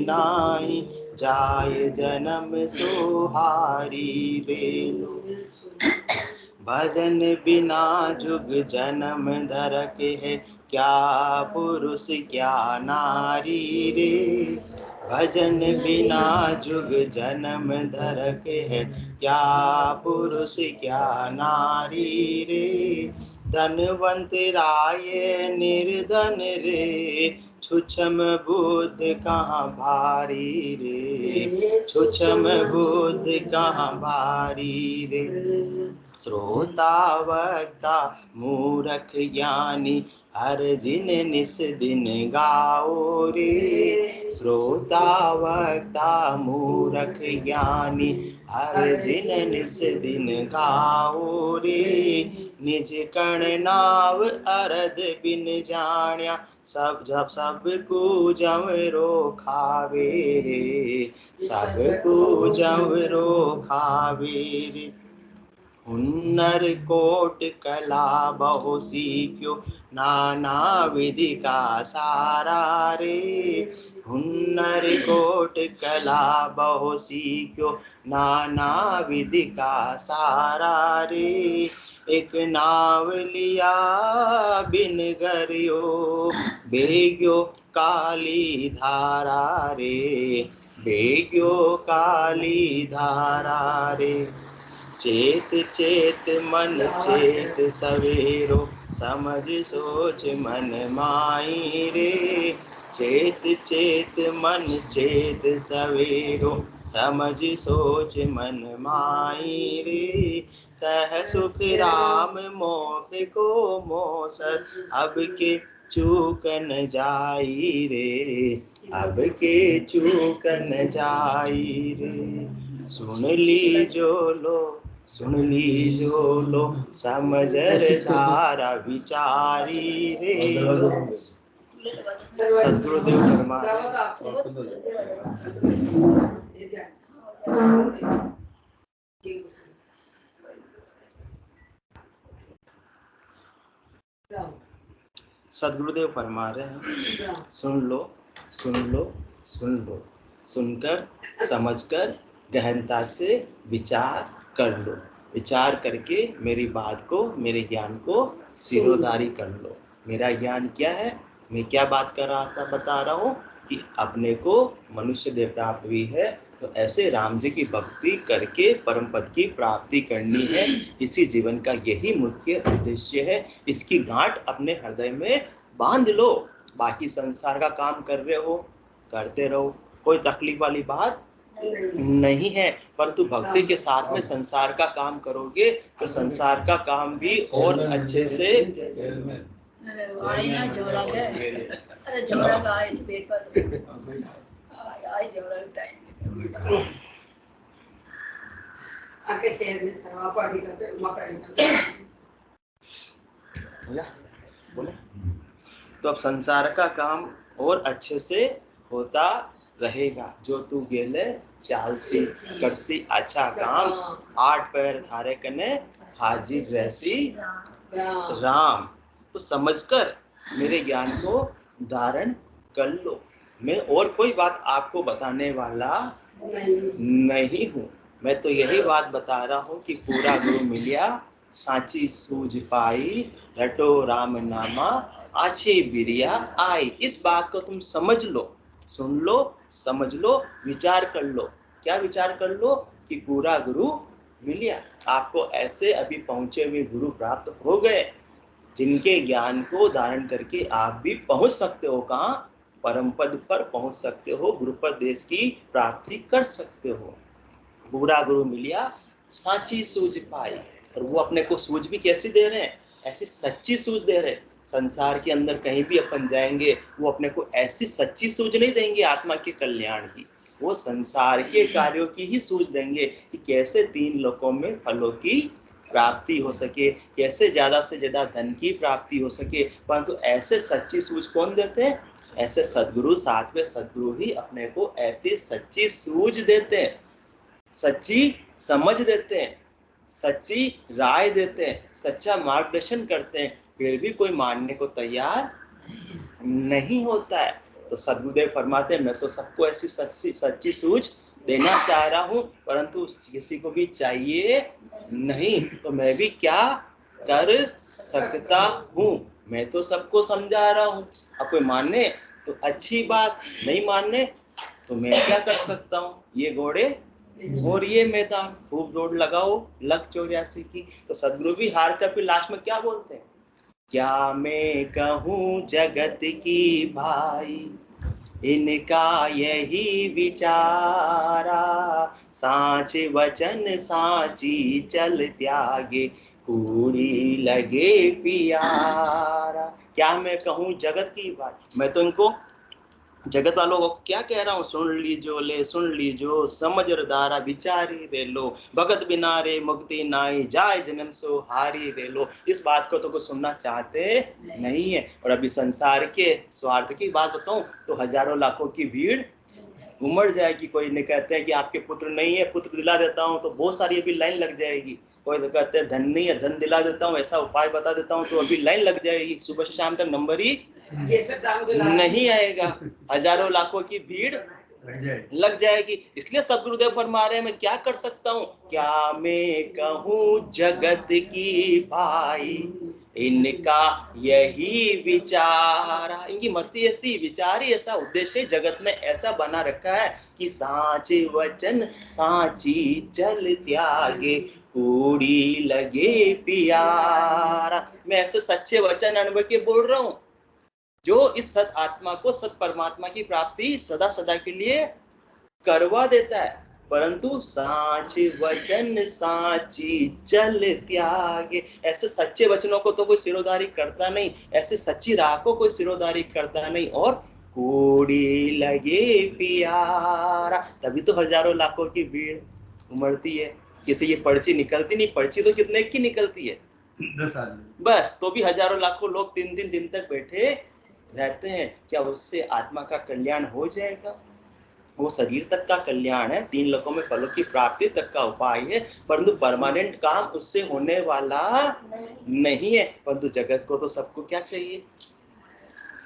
नाई जाय जन्म सुहारी रेलो। भजन बिना जुग जन्म धरक है, क्या पुरुष क्या नारी रे। भजन बिना जुग जन्म धरक है, क्या पुरुष क्या नारी रे। धनवंत राय निर्धन रे, छुछम बुद्ध कहाँ भारी रे। छुछम बुद्ध कहाँ भारी रे। श्रोता वक्ता मूरख ज्ञानी, हर जिन निस दिन गाओ रे। श्रोता वक्ता मूरख ज्ञानी, हर जिन निस दिन गाओ रे। निज कण नाव अरद बिन जान्या, सब जमरो खावे रे। सब जमरो खावे रे। हुन्नर कोट कला बहु सीख्यो, नाना विधि का सारा रे। हुन्नर कोट कला बहु सीख्यो, नाना विधि का सारा रे। एक नाव लिया बिन गरियो, बेग्यो काली धारा रे। बेग्यो काली धारा रे। चेत चेत मन चेत सवेरो, समझ सोच मन माई रे। चेत चेत मन चेत सवेरो, समझ सोच मन माई रे। कह सुख राम मोह को मोसर, अब के चूकन जाई रे। अब के चूकन जाई रे। सुन ली जो लो, सुन ली जो लो, समझर धारा विचारी रे। सद्गुरुदेव सद्गुरुदेव फरमा रहे हैं, सुन लो सुन लो सुन लो, सुनकर समझकर गहनता से विचार कर लो। विचार करके मेरी बात को, मेरे ज्ञान को सिरोधारी कर लो। मेरा ज्ञान क्या है, मैं क्या बात कर रहा था, बता रहा हूँ कि अपने को मनुष्य देह प्राप्त हुई है, तो ऐसे राम जी की भक्ति करके परम पद की प्राप्ति करनी है। इसी जीवन का यही मुख्य उद्देश्य है। इसकी गांठ अपने हृदय में बांध लो। बाकी संसार का काम कर रहे हो, करते रहो, कोई तकलीफ वाली बात नहीं है। परंतु भक्ति के साथ में संसार का काम करोगे तो संसार का काम भी और अच्छे से बोले तो अब संसार का काम और अच्छे से होता रहेगा। जो तू गेले चालसी करसी अच्छा काम, 8 पैर थारे कने हाजिर रहसी राम। तो समझकर मेरे ज्ञान को धारण कर लो। मैं और कोई बात आपको बताने वाला नहीं हूँ। मैं तो यही बात बता रहा हूँ कि पूरा गुरु मिलिया, साची सूझ पाई, रटो राम नामा, आछी बिरिया आई। इस बात को तुम समझ लो, सुन लो, समझ लो, विचार कर लो। क्या विचार कर लो कि पूरा गुरु मिलिया। आपको ऐसे अभी पहुंचे हुए गुरु प्राप्त हो गए, जिनके ज्ञान को धारण करके आप भी पहुंच सकते हो। कहाँ? परम पद पर पहुंच सकते हो, गुरुपद देश की प्राप्ति कर सकते हो। पूरा गुरु मिलिया, साची सूझ पाई। और वो अपने को सूझ भी कैसी दे रहे हैं? ऐसी सच्ची सूझ दे रहे हैं। संसार के अंदर कहीं भी अपन जाएंगे, वो अपने को ऐसी सच्ची सूझ नहीं देंगे आत्मा के कल्याण की। वो संसार के कार्यों की ही सूझ देंगे कि कैसे 3 लोकों में फलों की प्राप्ति हो सके, कैसे ज्यादा से ज्यादा धन की प्राप्ति हो सके। परंतु ऐसे सच्ची सूझ कौन देते हैं? ऐसे सद्गुरु, सातवें सद्गुरु ही अपने को ऐसी सच्ची सूझ देते हैं, सच्ची समझ देते हैं, सच्ची राय देते हैं, सच्चा मार्गदर्शन करते हैं। फिर भी कोई मानने को तैयार नहीं होता है। तो सद्गुरुदेव फरमाते मैं तो सबको ऐसी सच्ची सूझ देना चाह रहा हूँ, परंतु किसी को भी चाहिए नहीं, तो मैं भी क्या कर सकता हूँ। मैं तो सबको समझा रहा हूँ, अब कोई माने तो अच्छी बात, नहीं माने तो मैं क्या कर सकता हूँ। ये घोड़े और ये मैदान, खूब दौड़ लगाओ लख 84 की। तो सदगुरु भी हार कर फिर लास्ट में क्या बोलते हैं, क्या मैं कहूँ जगत की भाई, इनका यही विचारा, साच वचन साची चल त्यागे, कूड़ी लगे प्यारा। क्या मैं कहूँ जगत की बात, मैं तो इनको जगत वालों को क्या कह रहा हूँ, सुन लीजो ले सुन लीजो, समझ धारा विचारी रे लो, भगत बिना रे मुक्ति नाई, जाय जन्म सो हारी रे लो। इस बात को तो कोई सुनना चाहते नहीं है। और अभी संसार के स्वार्थ की बात बताऊं तो हजारों लाखों की भीड़ उमड़ जाएगी। कोई ने कहते हैं कि आपके पुत्र नहीं है, पुत्र दिला देता हूं, तो बहुत सारी अभी लाइन लग जाएगी। कोई तो कहते हैं धन नहीं है, धन दिला देता हूं, ऐसा उपाय बता देता हूं, तो अभी लाइन लग जाएगी, सुबह से शाम तक नंबर ही नहीं आएगा, हजारों लाखों की भीड़ लग जाएगी। इसलिए सदगुरुदेव फरमा रहे हैं मैं क्या कर सकता हूँ, क्या मैं कहूँ जगत की भाई, इनका यही विचार, इनकी मति ऐसी, विचार ही ऐसा, उद्देश्य जगत ने ऐसा बना रखा है कि साचे वचन साची चल त्यागे, कूड़ी लगे प्यारा। मैं ऐसे सच्चे वचन अनुभव के बोल रहा हूँ जो इस सत आत्मा को, सत परमात्मा की प्राप्ति सदा सदा के लिए करवा देता है। परंतु साच वचन साची चल त्यागे, ऐसे सच्चे वचनों को तो कोई सिरोधारी करता नहीं, ऐसे सच्ची राह को कोई सिरोधारी करता नहीं, और कूड़ी लगे प्यारा, तभी तो हजारों लाखों की भीड़ उमड़ती है। किसी ये पर्ची निकलती नहीं, पर्ची तो कितने की निकलती है, 10 आदमी बस, तो भी हजारों लाखों लोग 3 दिन तक बैठे रहते हैं। क्या उससे आत्मा का कल्याण हो जाएगा? वो शरीर तक का कल्याण है, 3 लोकों में फलों की प्राप्ति तक का उपाय है, परंतु परमानेंट काम उससे होने वाला नहीं है। परंतु जगत को तो सबको क्या चाहिए,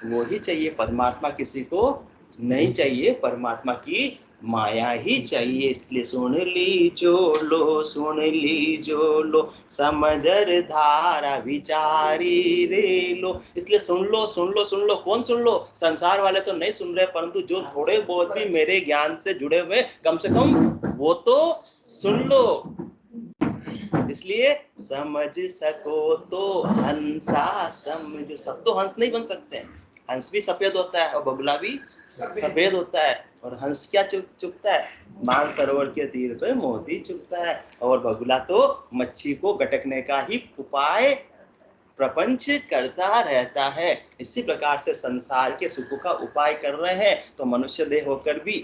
वो ही चाहिए, परमात्मा किसी को नहीं चाहिए, परमात्मा की माया ही चाहिए। इसलिए सुन लीजो लो सुन लीजो लो, समझर धारा विचारी रे लो। इसलिए सुन लो सुन लो सुन लो। कौन सुन लो? संसार वाले तो नहीं सुन रहे, परंतु जो थोड़े बहुत भी मेरे ज्ञान से जुड़े हुए कम से कम वो तो सुन लो। इसलिए समझ सको तो हंसा समझो। सब तो हंस नहीं बन सकते हैं, हंस भी सफेद होता है और बगुला भी सफेद होता है। और हंस क्या चुपता है? मान सरोवर के तीर पे मोती चुपता है, और बगुला तो मच्छी को गटकने का ही उपाय प्रपंच करता रहता है। इसी प्रकार से संसार के सुख का उपाय कर रहे हैं, तो मनुष्य देह होकर भी,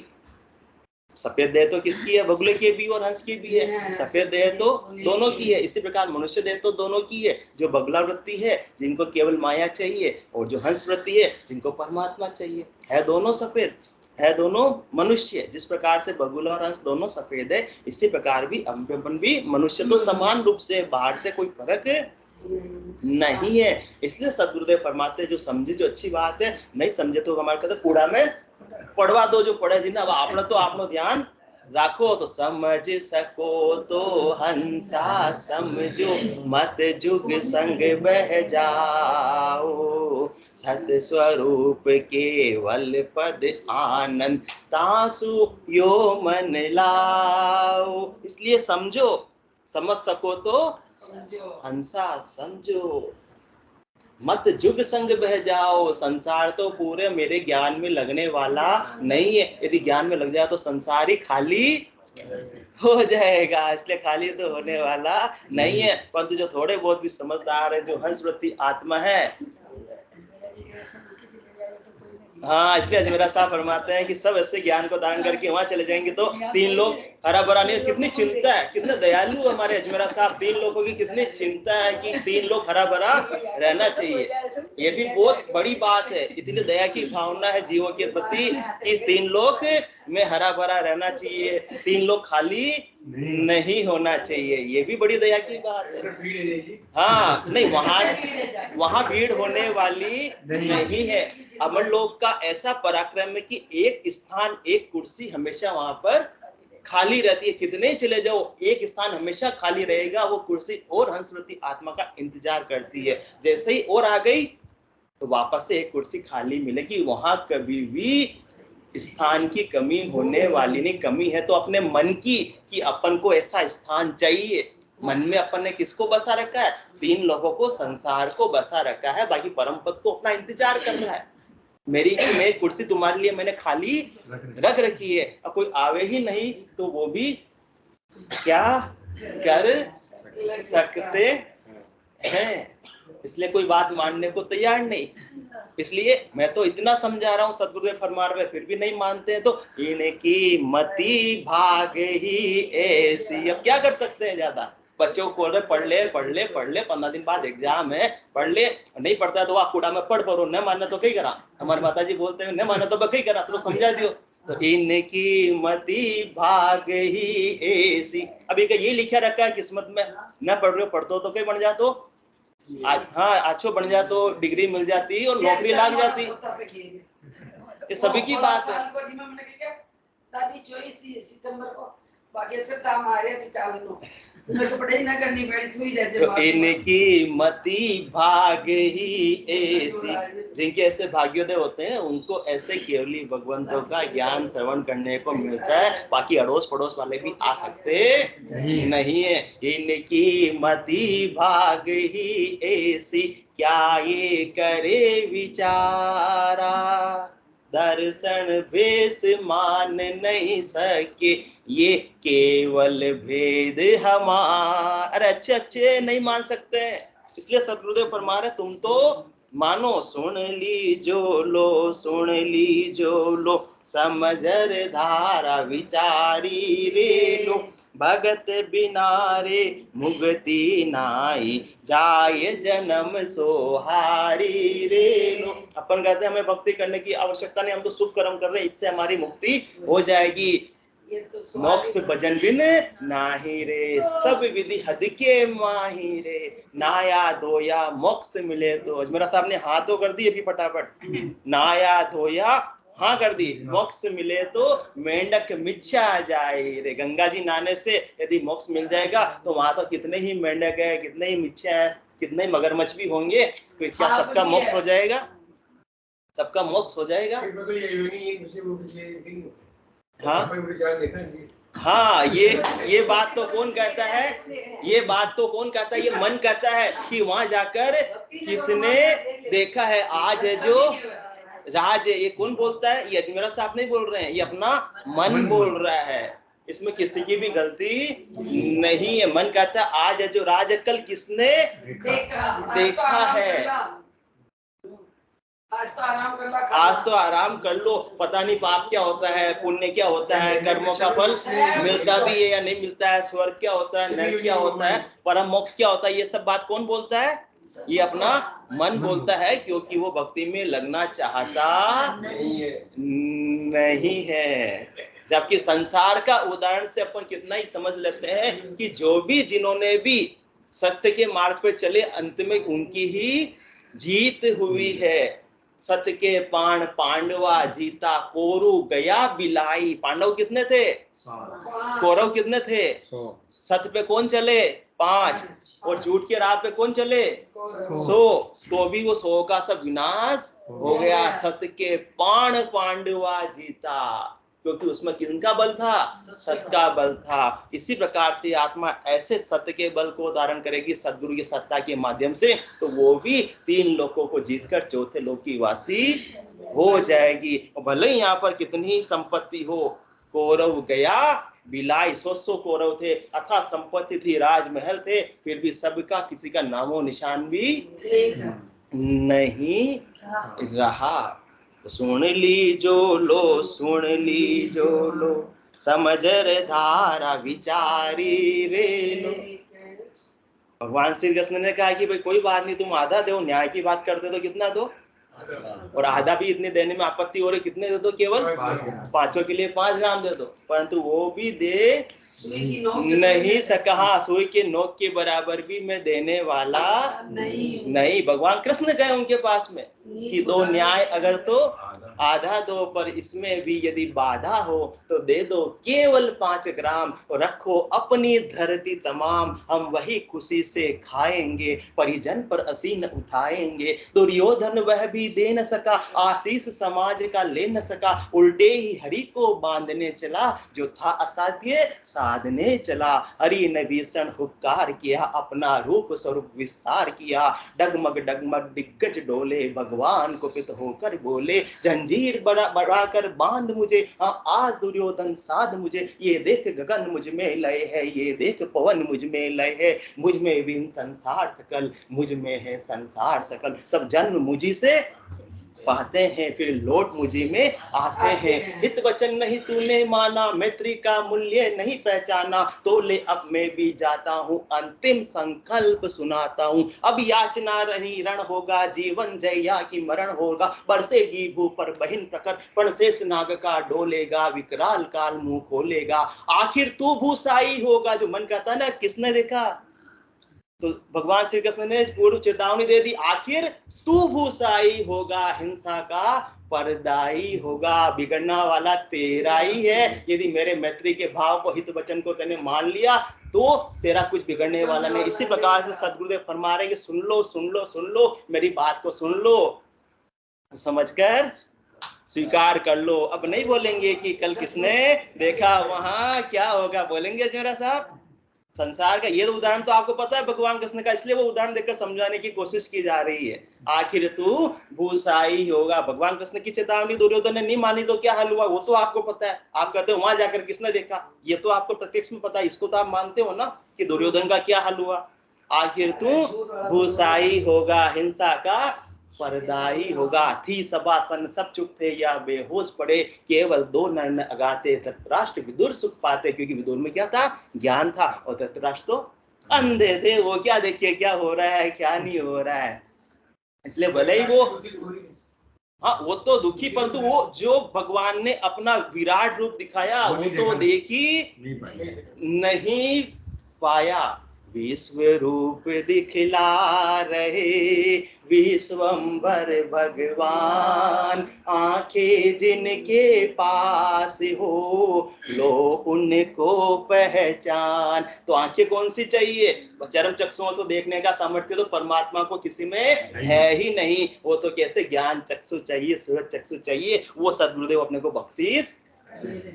सफेद देह तो किसकी है? बगुले की भी और हंस की भी है। सफेद देह तो दोनों की है, इसी प्रकार मनुष्य देह तो दोनों की है। जो बगुला वृत्ति है जिनको केवल माया चाहिए, और जो हंस वृत्ति है जिनको परमात्मा चाहिए, है दोनों सफेद, है दोनों मनुष्य। जिस प्रकार से बगुला और हंस दोनों सफेद है, इसी प्रकार भी अपन भी मनुष्य तो समान रूप से, बाहर से कोई फर्क नहीं है। इसलिए सदगुरुदेव फरमाते जो समझे जो अच्छी बात है, नहीं समझे तो हमारे कहते कूड़ा में पड़वा दो जो पड़े जी ना। अब आपने तो आपनो ध्यान राखो, तो समझ सको तो हंसा समझो, मत जुग संग बह जाओ, सत स्वरूप केवल पद आनंद, तासु यो मन लाओ। इसलिए समझो, समझ सको तो हंसा समझो, मत जुग संग बह जाओ। संसार तो पूरे मेरे ज्ञान में लगने वाला नहीं है। यदि ज्ञान में लग जाए तो संसार ही खाली हो जाएगा, इसलिए खाली तो होने वाला नहीं है। परंतु जो थोड़े बहुत भी समझदार है, जो हंस वृत्ति आत्मा है, हाँ, इसलिए अजमेरा साहब फरमाते हैं कि सब ऐसे ज्ञान को धारण करके वहां चले जाएंगे तो 3 लोग हरा भरा नहीं। कितनी चिंता है, कितने दयालु हमारे अजमेरा साहब, 3 लोगों की कितनी चिंता है कि 3 लोग हरा भरा रहना चाहिए। ये भी बहुत बड़ी बात है, इतनी दया की भावना है जीवों के प्रति कि 3 लोग में हरा भरा रहना चाहिए, 3 लोग खाली नहीं होना चाहिए। ये भी बड़ी दया की बात है। हाँ नहीं, वहाँ भीड़ होने वाली नहीं है। अमर लोग का ऐसा पराक्रम है कि एक स्थान, एक कुर्सी हमेशा वहां पर खाली रहती है। कितने चले जाओ, एक स्थान हमेशा खाली रहेगा। वो कुर्सी और हंसवती आत्मा का इंतजार करती है। जैसे ही और आ गई तो वापस से एक कुर्सी खाली मिलेगी। वहां कभी भी स्थान की कमी होने वाली नहीं। कमी है तो अपने मन की, कि अपन को ऐसा स्थान चाहिए। मन में अपन ने किसको बसा रखा है? 3 लोगों को, संसार को बसा रखा है। बाकी परम पद को अपना इंतजार कर रहा है। मेरी कुर्सी तुम्हारे लिए मैंने खाली रख रखी है। अब कोई आवे ही नहीं तो वो भी क्या कर सकते हैं? इसलिए कोई बात मानने को तैयार नहीं। इसलिए मैं तो इतना समझा रहा हूँ, सदगुरुदेव फरमा रहे फिर भी नहीं मानते हैं, तो इनकी मति भाग ही ऐसी। अब क्या कर सकते हैं? ज्यादा बच्चों को पढ़ ले 15 दिन बाद एग्जाम है, पढ़ ले। नहीं पढ़ता तो आप कूड़ा में पढ़ पढ़ो, न माने तो कहीं करा। हमारे माता जी बोलते हैं न माने तो कहीं करा, तो समझा दियो। तो इनकी मति भाग ही ऐसी। अभी का ये लिखा रखा है किस्मत में, न पढ़ रहे हो, पढ़ते हो तो कहीं बन जा, तो हाँ अच्छो बन जा, तो डिग्री मिल जाती और नौकरी लग जाती। ये सभी की बात है। दादी 24 सितंबर को बागेश्वर धाम आ रहे थे, चालू मेरे को पढ़ाई ना करनी पड़ी, तू ही रह जा। तो इनकी मति भाग ही ऐसी। जिनके ऐसे भाग्योदय होते हैं उनको ऐसे केवली भगवंतों का ज्ञान श्रवण करने को मिलता है। बाकी अड़ोस पड़ोस वाले भी आ सकते नहीं है। इनकी मति भाग ही ऐसी, क्या ये करे विचारा, दर्शन भेष मान नहीं सके, ये केवल भेद हमारा। अरे अच्छे अच्छे नहीं मान सकते हैं। इसलिए सदगुरुदेव फरमा रहे तुम तो मानो, सुन ली जो लो, सुन ली जो लो, समझर धारा विचारी रे लो, भगत बिना रे मुक्ति नाई, जाए जन्म सोहारी रे लो। अपन कहते हैं हमें भक्ति करने की आवश्यकता नहीं, हम तो शुभ कर्म कर रहे हैं, इससे हमारी मुक्ति हो जाएगी। मोक्ष भजन बिन नाही रे, सब विधि हद के माही रे, नाया धोया मोक्ष मिले तो। अजमेरा साहब ने हाथों कर दी अभी फटाफट, नाया धोया हाँ कर दी, मोक्ष मिले तो मेंढक मिच्छा जाए रे। गंगा जी नहाने से यदि मोक्ष मिल जाएगा तो वहां तो कितने ही मेंढक है, कितने ही मिच्छा है, कितने ही मगरमच्छ भी होंगे। तो क्या सबका मोक्ष हो जाएगा? सबका मोक्ष हो जाएगा? हाँ ये बात तो कौन कहता है? ये बात तो कौन कहता है? ये मन कहता है कि वहां जाकर किसने देखा है आज है जो राज है। ये कौन बोलता है? ये अजमेरा साहब नहीं बोल रहे हैं, ये अपना मन बोल रहा है। इसमें किसी की भी गलती नहीं है। मन कहता है आज है जो राज है, कल किसने देखा है? आज तो आराम कर लो। पता नहीं पाप क्या होता है, पुण्य क्या होता है, कर्मों का फल मिलता भी है या नहीं मिलता है, स्वर्ग क्या होता है, नरक क्या होता है, परम मोक्ष क्या होता है, ये सब बात कौन बोलता है? ये अपना मन बोलता है, क्योंकि वो भक्ति में लगना चाहता नहीं है। जबकि संसार का उदाहरण से अपन कितना ही समझ लेते हैं कि जो भी जिन्होंने भी सत्य के मार्ग पर चले, अंत में उनकी ही जीत हुई है। सत्य के पाण पांडवा जीता, कोरु गया बिलाई। पांडव कितने थे? कौरव कितने थे? सत्य पे कौन चले? 5। और झूठ के राह पे कौन चले? 100। तो भी वो 100 का सब विनाश हो गया। सत्य के पाण पांडवा जीता, क्योंकि उसमें किसका बल था? सत्य का बल था। इसी प्रकार से आत्मा ऐसे सत्य के बल को धारण करेगी सद्गुरु की सत्ता के माध्यम से, तो वो भी 3 लोकों को जीतकर चौथे लोक की वासी हो जाएगी। भले ही यहाँ पर कितनी ही संपत्ति हो, कौरव गया बिलाई, 100 कौरव थे, अथा संपत्ति थी, राजमहल थे, फिर भी सबका किसी का नामो निशान भी नहीं रहा। सुन ली जो लो, सुन ली जो लो, समझर धारा विचारी रे लो। भगवान श्री कृष्ण ने कहा कि भाई कोई बात नहीं, तुम आधा दो, न्याय की बात करते तो कितना दो? और आधा भी इतने देने में आपत्ति हो रही, कितने दे दो, केवल 5 के लिए 5 ग्राम दे दो, परंतु वो भी दे नहीं सका। हाँ, सुई के नोक के बराबर भी मैं देने वाला नहीं। भगवान कृष्ण गए उनके पास में कि दो न्याय अगर तो आधा दो, पर इसमें भी यदि बाधा हो तो दे दो केवल 5 ग्राम, और रखो अपनी धरती तमाम, हम वही खुशी से खाएंगे, परिजन पर असीन उठाएंगे। दुर्योधन वह भी दे न सका, आशीष समाज का ले न सका, उल्टे ही हरि को बांधने चला, जो था असाध्य साधने चला। हरि ने भीषण हुक्कार किया, अपना रूप स्वरूप विस्तार किया, डगमग डगमग दिग्गज डोले, भगवान कुपित होकर बोले, जंजीर बढ़ाकर बांध मुझे, हाँ आज दुर्योधन साध मुझे। ये देख गगन मुझ में लय है, ये देख पवन मुझ में लय है, मुझ में भी संसार सकल, मुझ में है संसार सकल। सब जन्म मुझी से पाते हैं, फिर लौट मुझी में आते हैं। हित वचन नहीं तूने माना, मैत्री का मूल्य नहीं पहचाना, तो ले अब मैं भी जाता हूँ, अंतिम संकल्प सुनाता हूँ। अब याचना रही रण होगा, जीवन जया की मरण होगा, बरसेगी भू पर बहिन प्रखर, पण शेष नाग का डोलेगा, विकराल काल मुंह खोलेगा। आखिर तू भूसाई होगा, जो मन कहता ना किसने देखा, तो भगवान श्री कृष्ण ने पूर्व चेतावनी दे दी, आखिर तू भूसाई होगा, हिंसा का परदाई होगा, बिगड़ना वाला तेरा ही है। यदि मेरे मैत्री के भाव को, हित वचन को तूने मान लिया तो तेरा कुछ बिगड़ने वाला नहीं। इसी प्रकार से सदगुरुदेव फरमा रहे कि सुन लो सुन लो सुन लो, मेरी बात को सुन लो, समझकर स्वीकार कर लो। अब नहीं बोलेंगे कि कल किसने देखा वहां क्या होगा, बोलेंगे मेरा साहब संसार का। ये तो उदाहरण तो आपको पता है भगवान कृष्ण का, इसलिए वो उदाहरण देकर समझाने की कोशिश की जा रही है। आखिर तू भूसाई होगा, भगवान कृष्ण की चेतावनी दुर्योधन ने नहीं मानी तो क्या हाल हुआ, वो तो आपको पता है। आप कहते हो वहां जाकर किसने देखा, ये तो आपको प्रत्यक्ष में पता है, इसको तो आप मानते हो ना कि दुर्योधन का क्या हाल हुआ। आखिर तू भूसाई होगा, हिंसा का परदाई होगा। थी सभा सन सब चुप थे या बेहोश पड़े, केवल 2 नर अगाते, धृतराष्ट्र विदुर सुख पाते, क्योंकि विदुर में क्या था, ज्ञान था, और धृतराष्ट्र तो अंधे थे, वो क्या देखिए क्या हो रहा है क्या नहीं हो रहा है। इसलिए भले ही वो, हाँ वो तो दुखी, परंतु वो जो भगवान ने अपना विराट रूप दिखाया वो तो देखी नहीं पाया। विश्व रूप दिखला रहे विश्वंभर भगवान, आंखें जिनके पास हो लो उनको पहचान। तो आंखें कौन सी चाहिए, चरम चक्षुओं से देखने का सामर्थ्य तो परमात्मा को किसी में है ही नहीं। वो तो कैसे ज्ञान चक्षु चाहिए, सूरज चक्षु चाहिए, वो सदगुरुदेव अपने को बख्शीश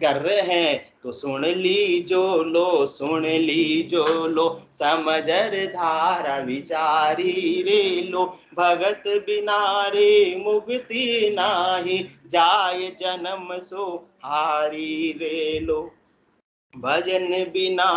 कर रहे हैं। तो सुन लीजो लो, सुन लीजो लो, समझर धारा विचारी रे लो, भगत बिना रे मुक्ति नाही, जाय जन्म सो हारी रे लो। भजन बिना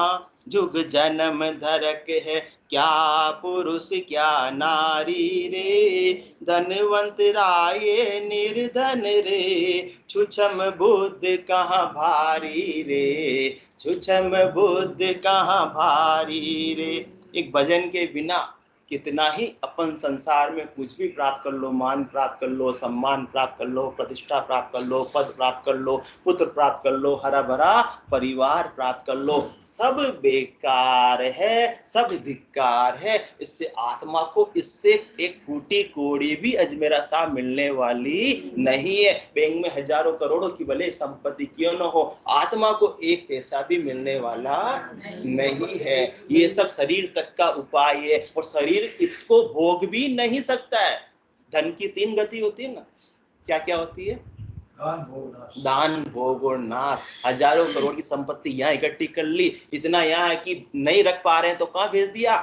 जुग जन्म धरक है, क्या पुरुष क्या नारी रे, धनवंत राये निर्धन रे, छुछम बुद्ध कहाँ भारी रे, छुछम बुद्ध कहाँ भारी रे। एक भजन के बिना कितना ही अपन संसार में कुछ भी प्राप्त कर लो, मान प्राप्त कर लो, सम्मान प्राप्त कर लो, प्रतिष्ठा प्राप्त कर लो, पद प्राप्त कर लो, पुत्र प्राप्त कर लो, हरा भरा परिवार प्राप्त कर लो, सब बेकार है, सब धिक्कार है। इससे आत्मा को इससे एक फूटी कोड़ी भी अजमेरा साहब मिलने वाली नहीं है। बैंक में हजारों करोड़ों की भले संपत्ति क्यों न हो, आत्मा को एक पैसा भी मिलने वाला नहीं है। ये सब शरीर तक का उपाय है, और शरीर इसको भोग भी नहीं सकता है। धन की 3 गति होती है ना, क्या क्या होती है, दान भोग और नाश। हजारों करोड़ की संपत्ति यहाँ इकट्ठी कर ली, इतना यहाँ है कि नहीं रख पा रहे हैं तो कहाँ भेज दिया,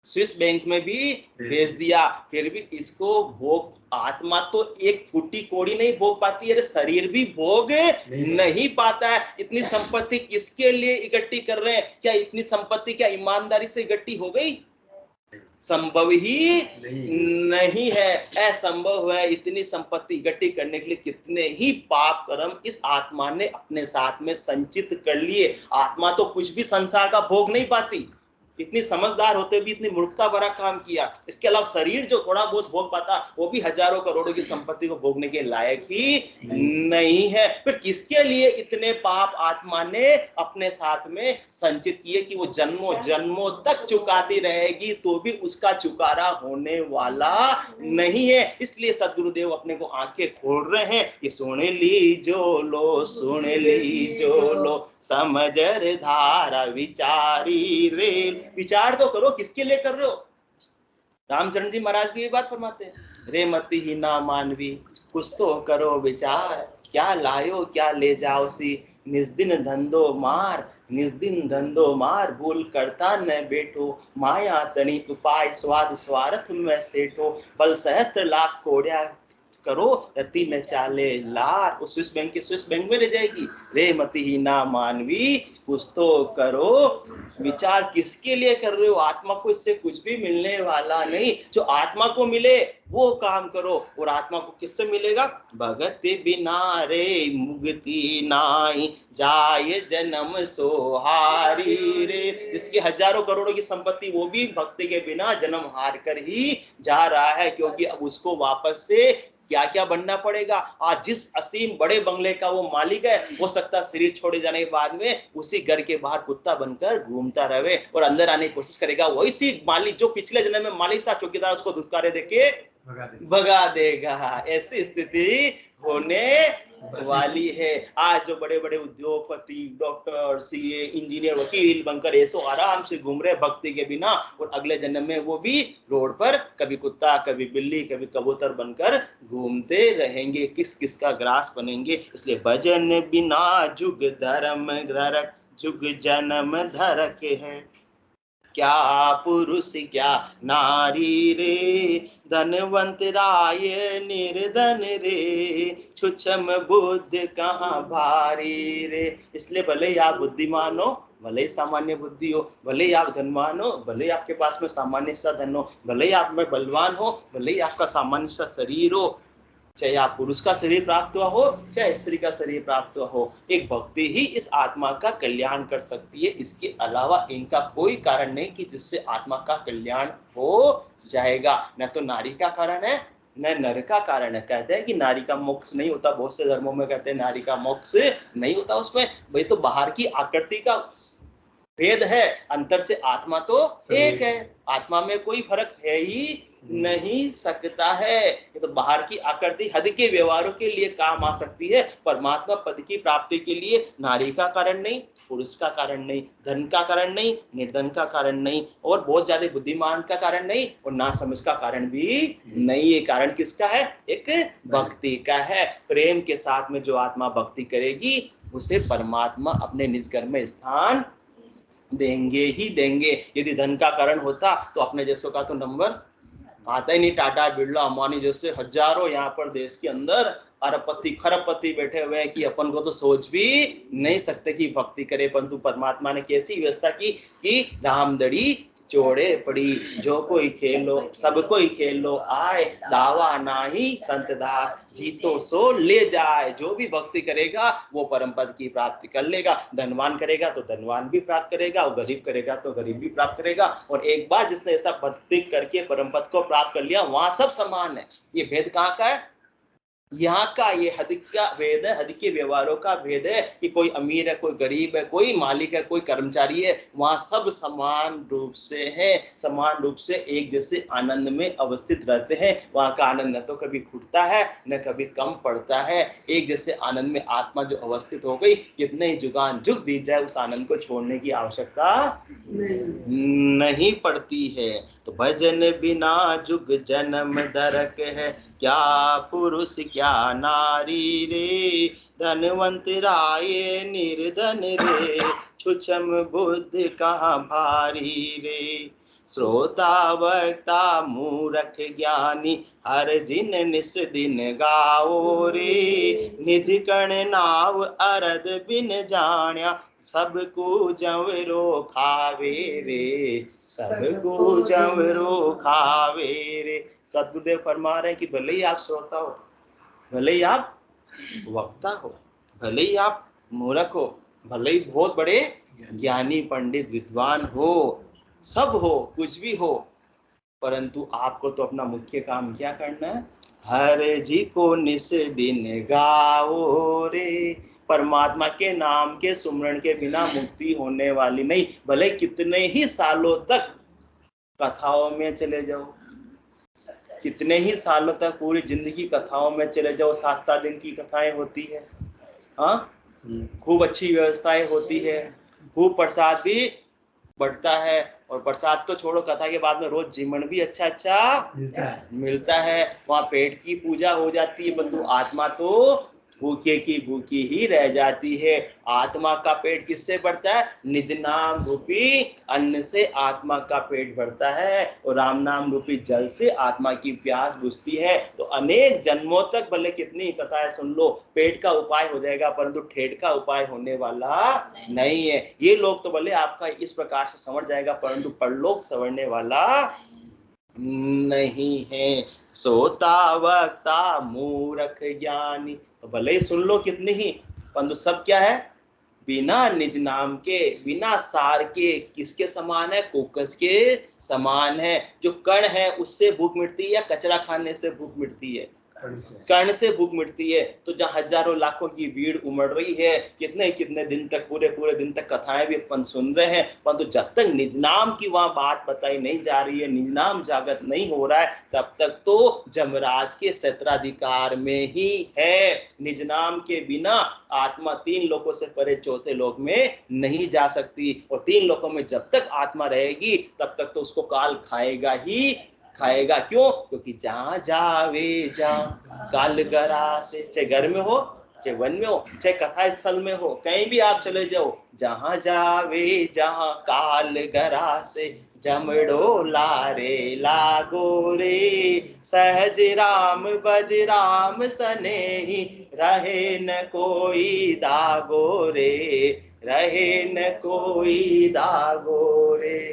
स्विस बैंक में भी भेज दिया, फिर भी इसको भोग, आत्मा तो एक फूटी कोड़ी नहीं भोग पाती है, शरीर भी भोग नहीं पाता है। इतनी संपत्ति किसके लिए इकट्ठी कर रहे हैं, क्या इतनी संपत्ति क्या ईमानदारी से इकट्ठी हो गई, संभव ही नहीं है, असंभव है। इतनी संपत्ति इकट्ठी करने के लिए कितने ही पाप कर्म इस आत्मा ने अपने साथ में संचित कर लिए। आत्मा तो कुछ भी संसार का भोग नहीं पाती, इतनी समझदार होते भी इतनी मूर्खता भरा काम किया। इसके अलावा शरीर जो थोड़ा बहुत भोग पाता वो भी हजारों करोड़ों की संपत्ति को भोगने के लायक ही नहीं है। फिर किसके लिए इतने पाप आत्मा ने अपने साथ में संचित किए कि वो जन्मों जन्मों तक चुकाती रहेगी तो भी उसका चुकारा होने वाला नहीं है। इसलिए सदगुरुदेव अपने को आंखें खोल रहे हैं कि सुन लीजो लो, सुन लीजो लो, समझर धारा विचारी रे। विचार तो करो, किसके लिए कर रहे हो? रामचंद्र जी महाराज भी ये बात फरमाते हैं, रे मति ही ना मानवी, कुछ तो करो विचार, क्या लायो क्या ले जाओ सी, निज दिन धंधो मार, निज दिन धंधो मार, भूल करता न बैठो, माया तनी उपाय स्वाद स्वार्थ में सेठो, बल सहस्त्र लाख कोड़िया करो रति न चाले लार। उस स्विस बैंक की स्विस बैंक में रह जाएगी। रे मति ही ना मानवी, कुछ तो करो विचार। किसके लिए कर रहे हो? आत्मा को इससे कुछ भी मिलने वाला नहीं। जो आत्मा को मिले वो काम करो। और आत्मा को किससे मिलेगा? भगत बिना रे मुक्ति नाई, जाय जन्म सोहारी रे। जिसकी हजारों करोड़ों की संपत्ति वो भी भक्ति के बिना जन्म हार कर ही जा रहा है, क्योंकि अब उसको वापस से क्या क्या बनना पड़ेगा। आज जिस असीम बड़े बंगले का वो मालिक है, हो सकता शरीर छोड़े जाने के बाद में उसी घर के बाहर कुत्ता बनकर घूमता रहे और अंदर आने की कोशिश करेगा। वही सी मालिक जो पिछले जन्म में मालिक था, चौकीदार उसको धुतकारे देके भगा देगा। ऐसी स्थिति होने वाली है। आज जो बड़े बड़े उद्योगपति, डॉक्टर, सीए, इंजीनियर, वकील बनकर ऐसो आराम से घूम रहे भक्ति के बिना, और अगले जन्म में वो भी रोड पर कभी कुत्ता, कभी बिल्ली, कभी कबूतर बनकर घूमते रहेंगे। किस किस का ग्रास बनेंगे। इसलिए भजन बिना जुग धर्म धरक, जुग जन्म धरक है। क्या पुरुष क्या नारी रे, धनवंत राय निर्धन रे, छुछम बुद्ध कहाँ भारी रे। इसलिए भले ही आप बुद्धिमान हो, भले ही सामान्य बुद्धि हो, भले ही आप धनवान हो, भले ही आपके पास में सामान्य सा धन हो, भले ही आप में बलवान हो, भले ही आपका सामान्य सा शरीर हो, चाहे आप पुरुष का शरीर प्राप्त हुआ हो, चाहे स्त्री का शरीर प्राप्त हुआ हो, एक भक्ति ही इस आत्मा का कल्याण कर सकती है। इसके अलावा इनका कोई कारण नहीं कि जिससे आत्मा का कल्याण हो जाएगा। न तो नारी का कारण है, न नर का कारण है। कहते हैं कि नारी का मोक्ष नहीं होता, बहुत से धर्मों में कहते हैं नारी का मोक्ष नहीं होता। उसमें भाई तो बाहर की आकृति का भेद है, अंतर से आत्मा तो एक है। आत्मा में कोई फर्क है ही नहीं सकता है। ये तो बाहर की आकृति हद के व्यवहारों के लिए काम आ सकती है, परमात्मा पद की प्राप्ति के लिए नारी का कारण नहीं, पुरुष का कारण नहीं, धन का कारण नहीं, निर्धन का कारण नहीं, और बहुत ज्यादा बुद्धिमान का कारण नहीं, और ना समझ का कारण भी नहीं। ये कारण किसका है? एक भक्ति का है। प्रेम के साथ में जो आत्मा भक्ति करेगी उसे परमात्मा अपने निज घर में स्थान देंगे ही देंगे। यदि धन का कारण होता तो अपने जैसों का तो नंबर आता ही नहीं। टाटा, बिरला, अंबानी जैसे हजारों यहाँ पर देश के अंदर अरबपति खरबपति बैठे हुए हैं कि अपन को तो सोच भी नहीं सकते कि भक्ति करे। परंतु परमात्मा ने कैसी व्यवस्था की कि रामदड़ी चोड़े पड़ी, जो कोई खेलो सब कोई खेलो आए, दावा नाही संत दास, जीतो सो ले जाए। जो भी भक्ति करेगा वो परम पद की प्राप्ति कर लेगा। धनवान करेगा तो धनवान भी प्राप्त करेगा, और गरीब करेगा तो गरीब भी प्राप्त करेगा। और एक बार जिसने ऐसा भक्ति करके परम पद को प्राप्त कर लिया, वहां सब समान है। ये भेद कहाँ का है? यहाँ का। ये हद का भेद है, हद के व्यवहारों का भेद है कि कोई अमीर है, कोई गरीब है, कोई मालिक है, कोई कर्मचारी है। वहां सब समान रूप से है, समान रूप से एक जैसे आनंद में अवस्थित रहते हैं। वहां का आनंद न तो कभी घुटता है न कभी कम पड़ता है। एक जैसे आनंद में आत्मा जो अवस्थित हो गई, कितने ही जुगान जुग बीत जाए उस आनंद को छोड़ने की आवश्यकता नहीं पड़ती है। तो भजन बिना जुग जन्म धरक है, क्या पुरुष क्या नारी रे, धनवंत राय निर्धन रे, छुछम बुद्ध कहाँ भारी रे। श्रोता वक्ता मूरख ज्ञानी, हर जिन निस दिन गाओ रे, निज कण नाव अरद बिन जाण्या, सबको जंवरो खावे रे, सबको जंवरो खावे रे। सदगुरुदेव फरमा रहे हैं कि भले ही आप श्रोता हो, भले ही आप वक्ता हो, भले ही आप मूर्ख हो, भले ही बहुत बड़े ज्ञानी पंडित विद्वान हो, सब हो, कुछ भी हो, परंतु आपको तो अपना मुख्य काम क्या करना है? हरे जी को निस दिन गाओ रे। परमात्मा के नाम के सुमरण के बिना मुक्ति होने वाली नहीं। भले कितने ही सालों तक कथाओं में चले जाओ, कितने ही सालों तक पूरी जिंदगी कथाओं में चले जाओ, 7-7 दिन की कथाएं होती है, हाँ, खूब अच्छी व्यवस्थाएं होती है, खूब प्रसाद भी बढ़ता है, और प्रसाद तो छोड़ो, कथा के बाद में रोज जीवन भी अच्छा अच्छा मिलता है। वहाँ पेट की पूजा हो जाती है, परंतु आत्मा तो भूखे की भूखी ही रह जाती है। आत्मा का पेट किससे भरता है? निज नाम रूपी अन्न से आत्मा का पेट भरता है, और राम नाम रूपी जल से आत्मा की प्यास बुझती है। तो अनेक जन्मों तक भले कितनी कथाएं सुन लो, पेट का उपाय हो जाएगा, परंतु ठेठ का उपाय होने वाला नहीं है। ये लोग तो भले आपका इस प्रकार से समझ जाएगा, परंतु परलोक संवरने वाला नहीं है। सोता वक्ता मूर्ख ज्ञानी, तो भले ही सुन लो कितनी ही, परंतु सब क्या है? बिना निज नाम के, बिना सार के। किसके समान है? कोकस के समान है। जो कण है उससे भूख मिटती है, या कचरा खाने से भूख मिटती है? कर्ण से भूख मिटती है। तो जहाँ हजारों लाखों की भीड़ उमड़ रही है, कितने कितने दिन तक, पूरे पूरे दिन तक कथाएं भी अपन सुन रहे हैं, परंतु जब तक निज नाम की वहां बात बताई नहीं जा रही है, निज नाम जागृत नहीं हो रहा है, तब तक तो जमराज के क्षेत्राधिकार में ही है। निज नाम के बिना आत्मा 3 लोकों से परे चौथे लोक में नहीं जा सकती, और 3 लोकों में जब तक आत्मा रहेगी तब तक तो उसको काल खाएगा ही खाएगा। क्यों? क्योंकि जहां जावे जहां काल गरा से, चाहे घर में हो, चाहे वन में हो, चाहे कथा स्थल में हो, कहीं भी आप चले जाओ, जहां जावे जहां काल गरा से, जमड़ो लारे लागो रे। सहज राम बज राम सनेही, रहे न कोई दागो रे, रहे न कोई दागो रे।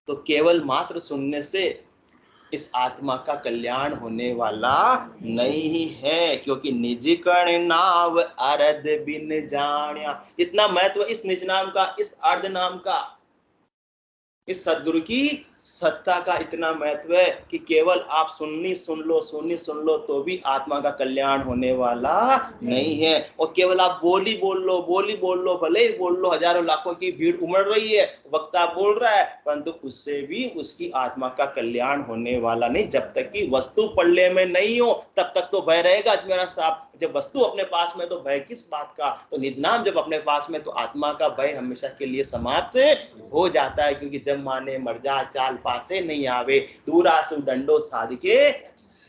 तो केवल मात्र सुनने से इस आत्मा का कल्याण होने वाला नहीं है, क्योंकि निज कण नाव अर्ध बिन जाण्या। इतना महत्व इस निज नाम का, इस अर्ध नाम का, इस सदगुरु की सत्ता का इतना महत्व है कि केवल आप सुन लो तो भी आत्मा का कल्याण होने वाला नहीं है। और केवल आप बोली बोल लो, भले ही बोल लो, हजारों लाखों की भीड़ उमड़ रही है, वक्ता बोल रहा है, परंतु उससे भी उसकी आत्मा का कल्याण होने वाला नहीं। जब तक कि वस्तु पल्ले में नहीं हो तब तक तो भय रहेगा मेरा साहब। जब वस्तु अपने पास में तो भय किस बात का? तो निज नाम जब अपने पास में, तो आत्मा का भय हमेशा के लिए समाप्त हो जाता है। क्योंकि जब माने मर जा चाल पासे नहीं आवे, दूरा सु डंडो साध के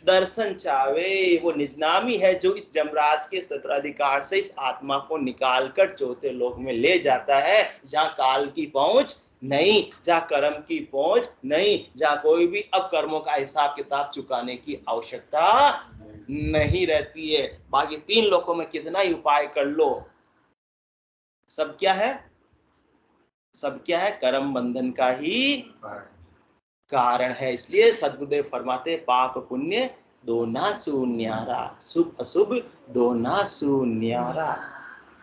दर्शन चावे। वो निजनामी है जो इस जमराज के सत्राधिकार से इस आत्मा को निकाल कर चौथे लोक में ले जाता है, जहाँ काल की पहुंच नहीं, जहाँ कर्म की पहुंच नहीं, जहाँ कोई भी अब कर्मों का हिसाब किताब चुकाने की आवश्यकता नहीं रहती है। बाकी 3 लोकों में कितना ही उपाय कर लो, सब क्या है? सब क्या है? कर्म बंधन का ही कारण है। इसलिए सद्गुरुदेव फरमाते, पाप पुण्य दोना शून्यारा, शुभ अशुभ दोना शून्यारा।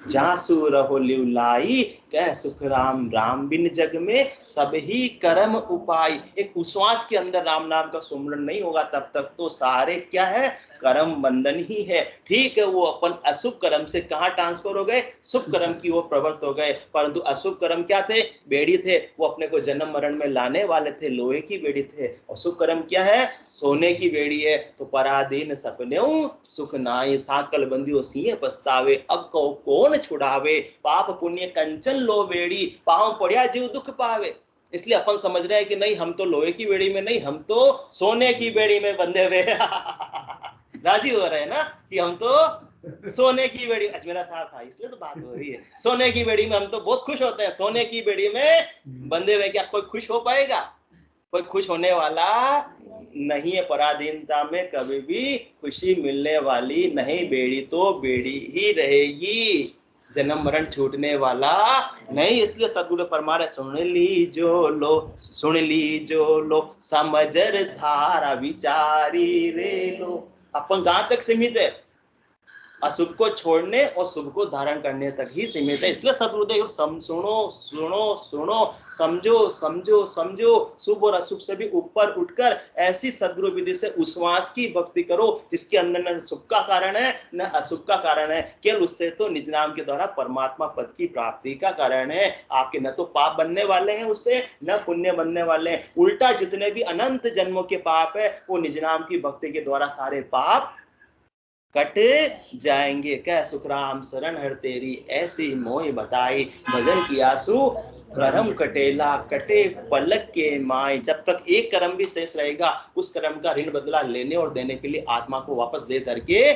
जासु रहो लिवलाई, कह सुख राम राम बिन जग में सब ही कर्म उपाय। एक उश्वास के अंदर राम नाम का सुमरण नहीं होगा तब तक तो सारे क्या है? कर्म बंधन ही है। ठीक है, वो अपन अशुभ कर्म से कहाँ ट्रांसफर हो गए? शुभ कर्म की ओर प्रवृत्त हो गए। परंतु अशुभ कर्म क्या थे? बेड़ी थे, वो अपने को जन्म मरण में लाने वाले थे, लोहे की बेड़ी थे। और शुभ कर्म क्या है? सोने की बेड़ी है। तो पराधीन सपने सुख नाई, साकल बंदियों सिंह पछतावे, अब कौन छुड़ावे, पाप पुण्य कंचन लो बेड़ी, पाँव पड़िया जीव दुख पावे। इसलिए अपन समझ रहे हैं कि नहीं, हम तो लोहे की बेड़ी में नहीं, हम तो सोने की बेड़ी में बंधे हुए राजी हो रहे हैं ना कि हम तो सोने की बेड़ी, मेरा साथ था इसलिए तो बात हो रही है। सोने की बेड़ी में हम तो बहुत खुश होते हैं, सोने की बेड़ी में बंधे हुए। क्या कोई खुश हो पाएगा? कोई खुश होने वाला नहीं है। पराधीनता में कभी भी खुशी मिलने वाली नहीं, बेड़ी तो बेड़ी ही रहेगी, जन्म मरण छूटने वाला नहीं। इसलिए सदगुरु फरमा रहे, सुन ली जो लो, समझर थारा विचारी रे लो। अपन कहां तक सीमित है? अशुभ को छोड़ने और शुभ को धारण करने तक ही सीमित है। इसलिए सदगुरुदेव सुनो सुनो सुनो, समझो समझो समझो, शुभ और अशुभ से भी ऊपर उठकर ऐसी सदगुरु विधि से उच्छ्वास की भक्ति करो जिसके अंदर न शुभ का कारण है न अशुभ का कारण है, केवल उससे तो निज नाम के द्वारा परमात्मा पद की प्राप्ति का कारण है। आपके न तो पाप बनने वाले हैं उससे, न पुण्य बनने वाले हैं। उल्टा जितने भी अनंत जन्मों के पाप है वो निज नाम की भक्ति के द्वारा सारे पाप कट जाएंगे। कह सुखराम शरण हर तेरी ऐसी मोहि बताई, भजन किया सु कर्म कटेला कटे पलक के माई। जब तक एक कर्म भी शेष रहेगा उस कर्म का ऋण बदला लेने और देने के लिए आत्मा को वापस दे करके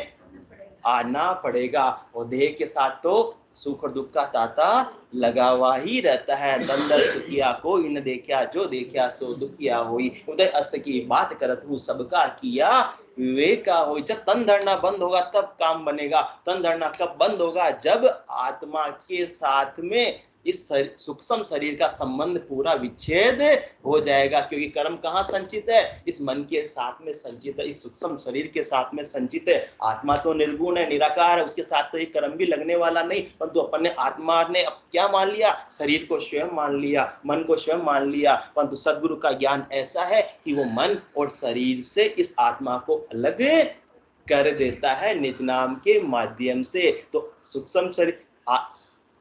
आना पड़ेगा। और देह के साथ तो सुख और दुख का ताता लगा हुआ ही रहता है। दंदर सुखिया कोई न देखा, जो देखा सो दुखिया होई। उदय अस्त की बात करत हूँ, सबका किया विवेक का हो। जब तन धरना बंद होगा तब काम बनेगा। तन धरना कब बंद होगा? जब आत्मा के साथ में इस सूक्ष्म शरीर का संबंध पूरा विच्छेद हो जाएगा। क्योंकि कर्म कहाँ संचित है? इस मन के साथ में संचित है, इस सूक्ष्म शरीर के साथ में संचित है। आत्मा तो निर्गुण है, निराकार है, उसके साथ तो एक कर्म भी लगने वाला नहीं। परंतु अपन ने आत्मा ने अब क्या मान लिया? शरीर को स्वयं मान लिया, मन को स्वयं मान लिया। परंतु सद्गुरु का ज्ञान ऐसा है कि वो मन और शरीर से इस आत्मा को अलग कर देता है निज नाम के माध्यम से। तो सूक्ष्म शरीर,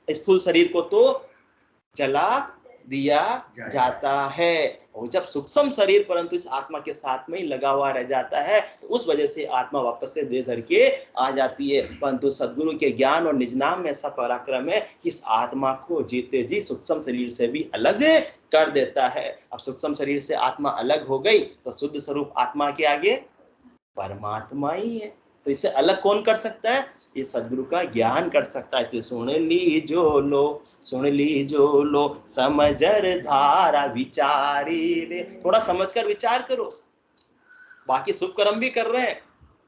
स्थूल शरीर को तो जला दिया जाता है, और जब सूक्ष्म शरीर परंतु इस आत्मा के साथ में ही लगा हुआ रह जाता है तो उस वजह से आत्मा वापस से दे धर के आ जाती है। परंतु सद्गुरु के ज्ञान और निज नाम में ऐसा पराक्रम है कि इस आत्मा को जीते जी सूक्ष्म शरीर से भी अलग कर देता है। अब सूक्ष्म शरीर से आत्मा अलग हो गई तो शुद्ध स्वरूप आत्मा के आगे परमात्मा ही है। तो इसे अलग कौन कर सकता है? ये सद्गुरु का ज्ञान कर सकता है। इसलिए सुन ली जो लो समझर धारा विचारी रे। थोड़ा समझकर विचार करो। बाकी शुभ कर्म भी कर रहे हैं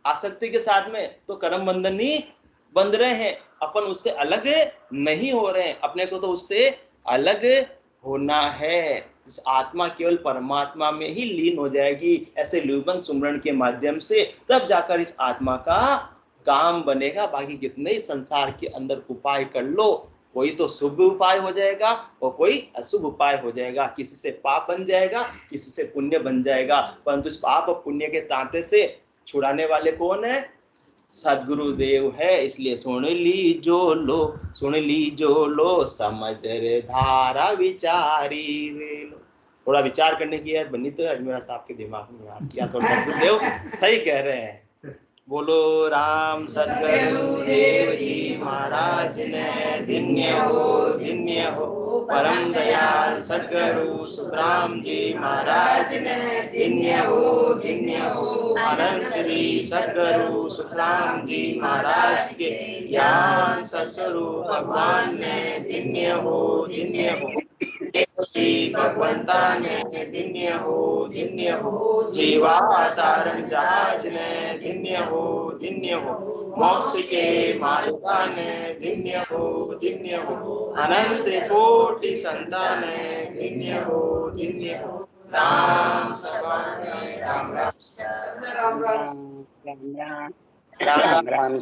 आसक्ति के साथ में तो कर्म बंधन ही बंध रहे हैं, अपन उससे अलग नहीं हो रहे हैं। अपने को तो उससे अलग होना है। इस आत्मा केवल परमात्मा में ही लीन हो जाएगी ऐसे ल्यूबन सुमरण के माध्यम से, तब जाकर इस आत्मा का काम बनेगा। बाकी कितने ही संसार के अंदर उपाय कर लो, कोई तो शुभ उपाय हो जाएगा और कोई अशुभ उपाय हो जाएगा। किसी से पाप बन जाएगा, किसी से पुण्य बन जाएगा। परंतु इस पाप और पुण्य के तांते से छुड़ाने वाले कौन है? सद्गुरुदेव है। इसलिए सुन ली जो लो समझ रे धारा विचारी रे लो। थोड़ा विचार करने की याद बनी तो आज मेरा साहब के दिमाग में आज किया, थोड़ा सद्गुरुदेव सही कह रहे हैं। बोलो राम सद्गुरुदेव जी महाराज ने धन्य हो परम दयाल सद्गुरु सुखराम जी महाराज ने धन्य हो अनंत श्री सद्गुरु सुखराम जी महाराज के ज्ञान सत्स्वरूप भगवान ने धन्य हो भगवंता ने धन्य हो जीवावतारण जहाज ने धन्य हो मोक्ष के मालिका ने धन्य हो अनंत कोटि संतान ने धन्य हो राम राम राम राम राम